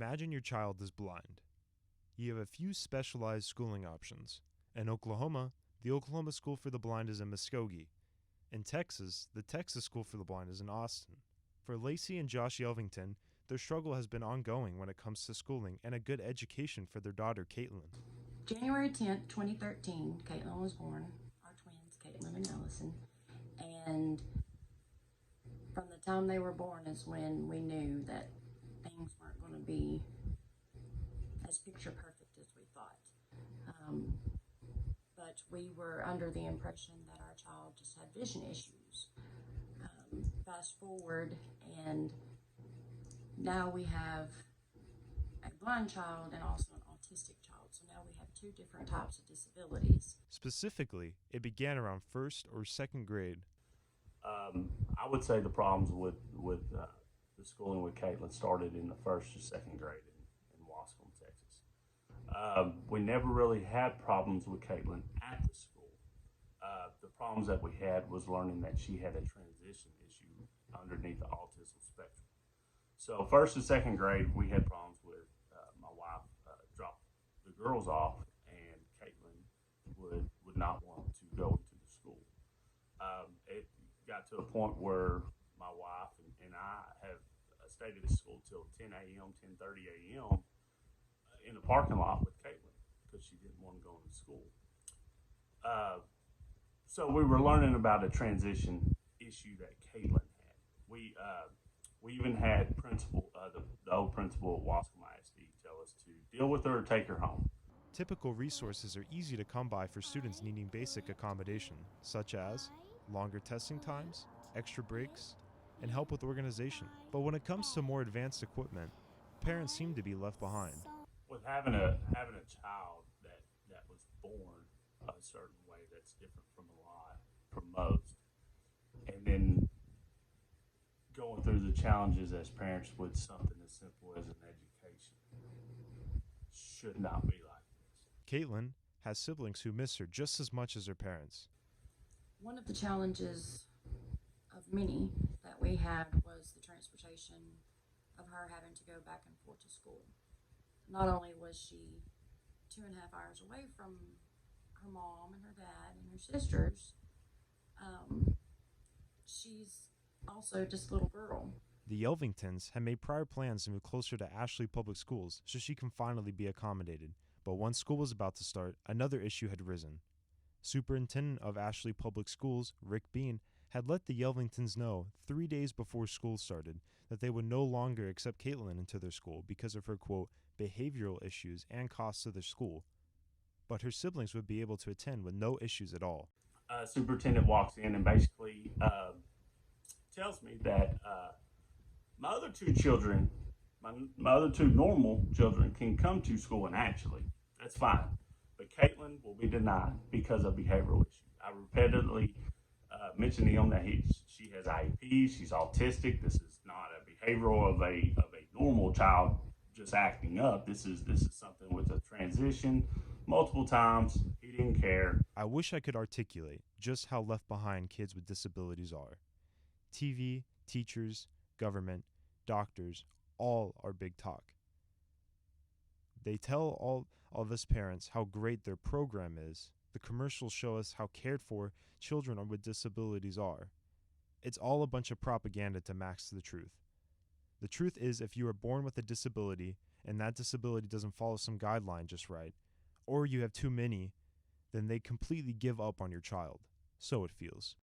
Imagine your child is blind. You have a few specialized schooling options. In Oklahoma, the Oklahoma School for the Blind is in Muskogee. In Texas, the Texas School for the Blind is in Austin. For Lacey and Josh Yelvington, their struggle has been ongoing when it comes to schooling and a good education for their daughter, Caitlin. January 10th, 2013, Caitlin was born, our twins, Caitlin and Allison. And from the time they were born is when we knew that things weren't going to be as picture perfect as we thought. But we were under the impression that our child just had vision issues. Fast forward, and now we have a blind child and also an autistic child. So now we have two different types of disabilities. Specifically, it began around first or second grade. I would say the problems with the schooling with Caitlin started in the first or second grade in Wascom, Texas. We never really had problems with Caitlin at the school. The problems that we had was learning that she had a transition issue underneath the autism spectrum. So first and second grade, we had problems with my wife dropped the girls off, and Caitlin would not want to go into the school. It got to a point where my wife and I have stayed at the school till 10 a.m., 10:30 a.m. In the parking lot with Caitlin because she didn't want to go into school. So we were learning about a transition issue that Caitlin had. We even had the old principal at Wascom ISD tell us to deal with her or take her home. Typical resources are easy to come by for students needing basic accommodation, such as longer testing times, extra breaks, and help with organization. But when it comes to more advanced equipment, parents seem to be left behind. With having a child that was born a certain way that's different from most, and then going through the challenges as parents with something as simple as an education should not be like this. Caitlin has siblings who miss her just as much as her parents. One of the challenges of many that we had was the transportation of her having to go back and forth to school. Not only was she 2.5 hours away from her mom and her dad and her sisters, she's also just a little girl. The Yelvingtons had made prior plans to move closer to Ashley Public Schools so she can finally be accommodated. But once school was about to start, another issue had risen. Superintendent of Ashley Public Schools, Rick Bean, had let the Yelvingtons know 3 days before school started that they would no longer accept Caitlin into their school because of her, quote, behavioral issues and costs to their school. But her siblings would be able to attend with no issues at all. Superintendent walks in and basically tells me that my other two children, my other two normal children can come to school, and actually, that's fine. But Caitlin will be denied because of behavioral issues. I repeatedly mentioned to him that she has IEP, she's autistic. This is not a behavioral of a normal child just acting up. This is something with a transition. Multiple times, he didn't care. I wish I could articulate just how left behind kids with disabilities are. TV, teachers, government, doctors, all are big talk. They tell all of us parents how great their program is. The commercials show us how cared for children with disabilities are. It's all a bunch of propaganda to mask the truth. The truth is, if you are born with a disability and that disability doesn't follow some guideline just right, or you have too many, then they completely give up on your child. So it feels.